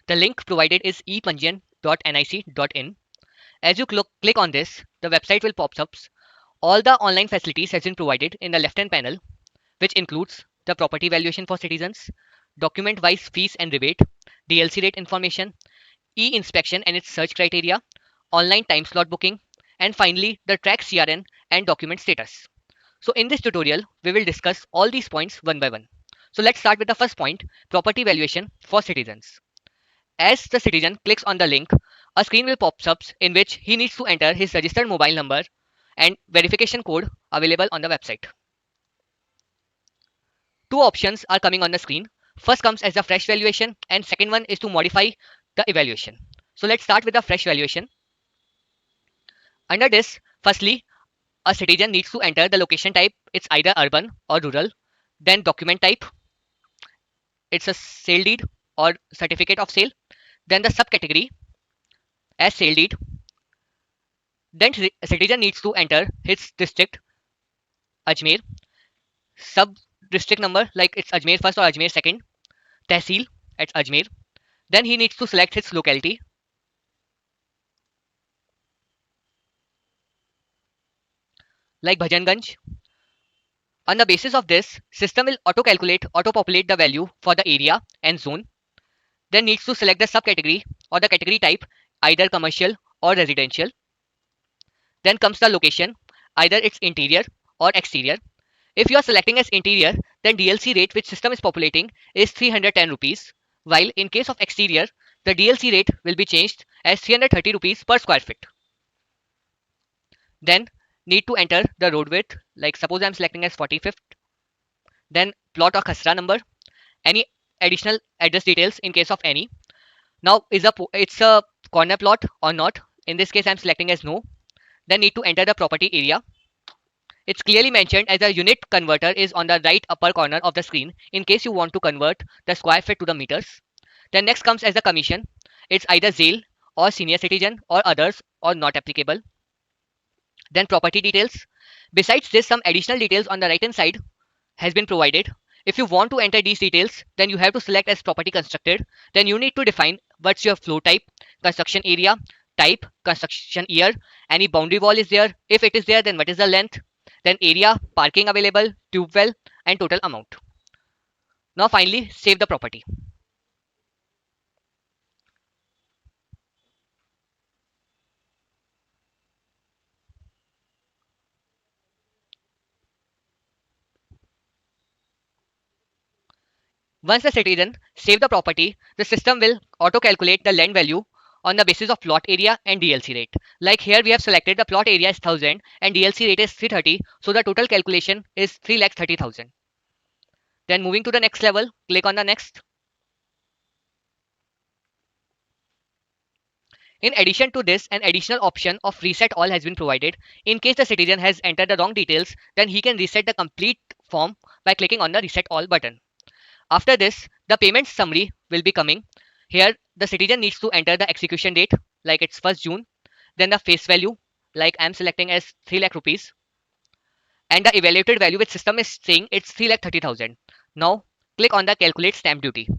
The link provided is epanjian.nic.in. As you click on this, the website will pop up. All the online facilities has been provided in the left-hand panel, which includes the property valuation for citizens, document-wise fees and rebate, DLC rate information, e-inspection and its search criteria, online time slot booking, and finally the track CRN and document status. So in this tutorial, we will discuss all these points one by one. So let's start with the first point, property valuation for citizens. As the citizen clicks on the link, a screen will pop up in which he needs to enter his registered mobile number and verification code available on the website. Two options are coming on the screen. First comes as the fresh valuation and second one is to modify the evaluation. So let's start with the fresh valuation. Under this, firstly, a citizen needs to enter the location type. It's either urban or rural. Then document type. It's a sale deed or certificate of sale. Then the subcategory as sale deed. Then citizen needs to enter his district, Ajmer, sub district number like it's Ajmer first or Ajmer second, Tehsil at Ajmer. Then he needs to select his locality. Like Bhajanganj. On the basis of this, system will auto-populate the value for the area and zone. Then needs to select the subcategory or the category type, either commercial or residential. Then comes the location, either it's interior or exterior. If you are selecting as interior, then DLC rate which system is populating is 310 rupees, while in case of exterior, the DLC rate will be changed as 330 rupees per square feet. Then need to enter the road width, like suppose I'm selecting as 45th. Then plot or khasra number, any additional address details in case of any. Now it's a corner plot or not? In this case, I'm selecting as no. Then need to enter the property area. It's clearly mentioned as a unit converter is on the right upper corner of the screen in case you want to convert the square feet to the meters. Then next comes as the commission. It's either ZAIL or senior citizen or others or not applicable. Then property details. Besides this, some additional details on the right hand side has been provided. If you want to enter these details, then you have to select as property constructed. Then you need to define what's your floor type, construction area, type, construction year, any boundary wall is there. If it is there, then what is the length? Then area, parking available, tube well, and total amount. Now finally, save the property. Once the citizen save the property, the system will auto-calculate the land value on the basis of plot area and DLC rate. Like here we have selected the plot area is 1000 and DLC rate is 330, so the total calculation is 3,30,000. Then moving to the next level, click on the next. In addition to this, an additional option of reset all has been provided. In case the citizen has entered the wrong details, then he can reset the complete form by clicking on the reset all button. After this, the payment summary will be coming. Here, the citizen needs to enter the execution date, like it's 1st June, then the face value, like I'm selecting as 3 lakh rupees, and the evaluated value which system is saying it's 3,30,000. Now, click on the calculate stamp duty.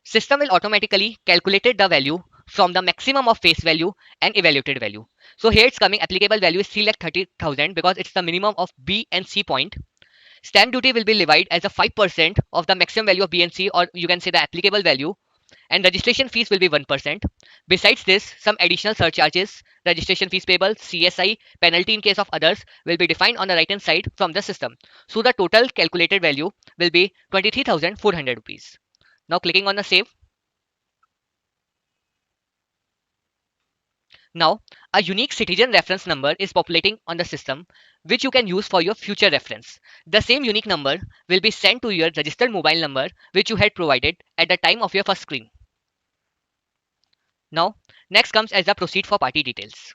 System will automatically calculate the value from the maximum of face value and evaluated value. So here it's coming applicable value is 3,30,000 because it's the minimum of B and C point. Stamp duty will be levied as a 5% of the maximum value of B and C, or you can say the applicable value, and registration fees will be 1%. Besides this, some additional surcharges, registration fees payable, CSI, penalty in case of others will be defined on the right hand side from the system. So the total calculated value will be 23,400 rupees. Now clicking on the save. Now, a unique citizen reference number is populating on the system, which you can use for your future reference. The same unique number will be sent to your registered mobile number, which you had provided at the time of your first screen. Now, next comes as the proceed for party details.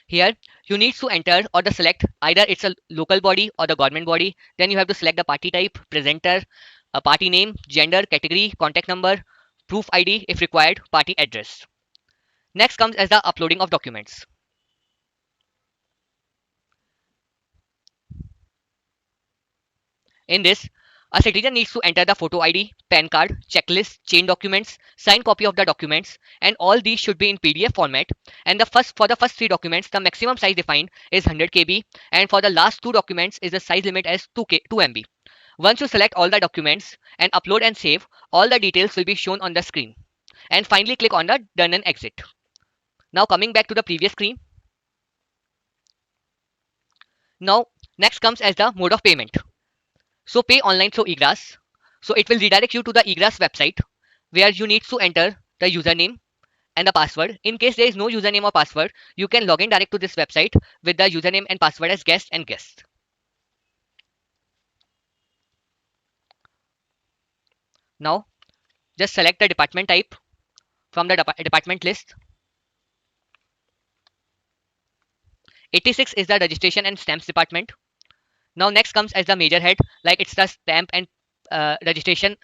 Here, you need to enter or the select either it's a local body or the government body. Then you have to select the party type, presenter, a party name, gender, category, contact number, proof ID if required, party address. Next comes as the uploading of documents. In this, a citizen needs to enter the photo ID, PAN card, checklist, chain documents, signed copy of the documents, and all these should be in PDF format. And for the first three documents, the maximum size defined is 100 KB, and for the last two documents is the size limit as 2 MB. Once you select all the documents and upload and save, all the details will be shown on the screen. And finally, click on the Done and Exit. Now coming back to the previous screen. Now next comes as the mode of payment. So pay online through eGrass. So it will redirect you to the eGrass website where you need to enter the username and the password. In case there is no username or password, you can log in direct to this website with the username and password as guest and guest. Now just select the department type from the department list. 86 is the registration and stamps department. Now next comes as the major head, like it's the stamp and registration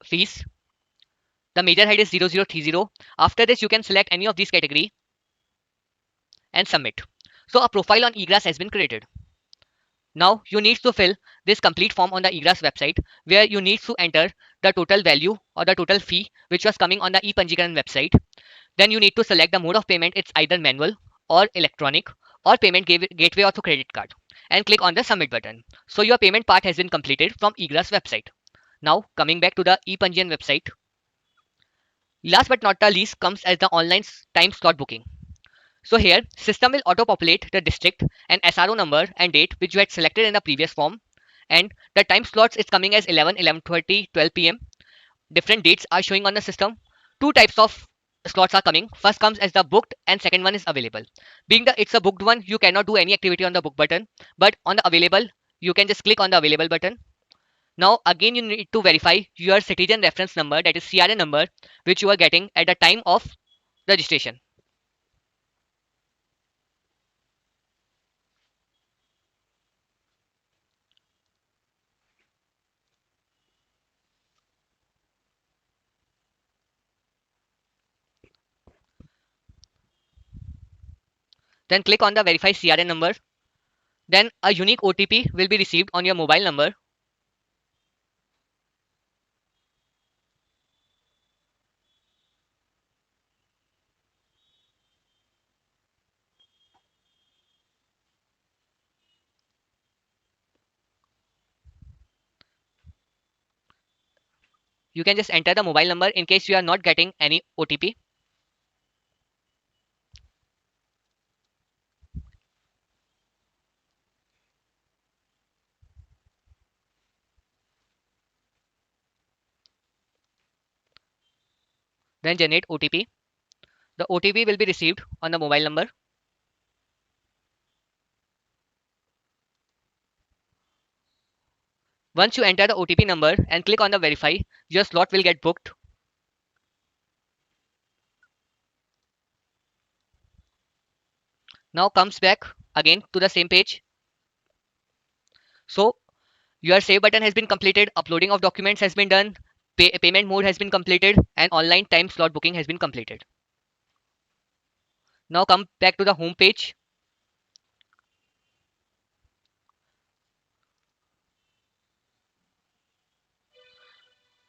fees. The major head is 0030. After this, you can select any of these category and submit. So a profile on eGrass has been created. Now you need to fill this complete form on the eGrass website where you need to enter the total value or the total fee which was coming on the ePanjikaran website. Then you need to select the mode of payment. It's either manual or electronic or payment gateway or through credit card, and click on the submit button. So your payment part has been completed from eGrass website. Now coming back to the ePanjian website. Last but not the least comes as the online time slot booking. So here, system will auto-populate the district and SRO number and date which you had selected in the previous form. And the time slots is coming as 11, 11:30, 12 p.m. Different dates are showing on the system. Two types of slots are coming. First comes as the booked and second one is available. Being the it's a booked one, you cannot do any activity on the book button. But on the available, you can just click on the available button. Now again you need to verify your citizen reference number, that is CRN number, which you are getting at the time of registration. Then click on the verify CRN number. Then a unique OTP will be received on your mobile number. You can just enter the mobile number in case you are not getting any OTP. Then generate OTP. The OTP will be received on the mobile number. Once you enter the OTP number and click on the verify, your slot will get booked. Now comes back again to the same page. So your save button has been completed, uploading of documents has been done, payment mode has been completed, and online time slot booking has been completed. Now come back to the home page.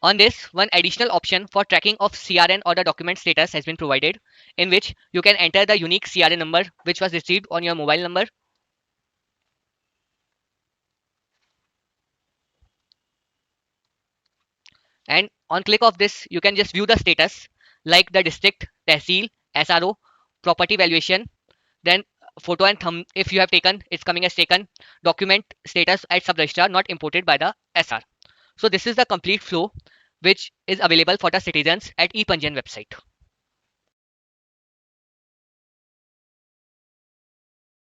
On this, one additional option for tracking of CRN or the document status has been provided, in which you can enter the unique CRN number which was received on your mobile number. And on click of this, you can just view the status like the district, tehsil, SRO, property valuation, then photo and thumb if you have taken, it's coming as taken, document status at sub registrar not imported by the SR. So this is the complete flow which is available for the citizens at ePanjian website.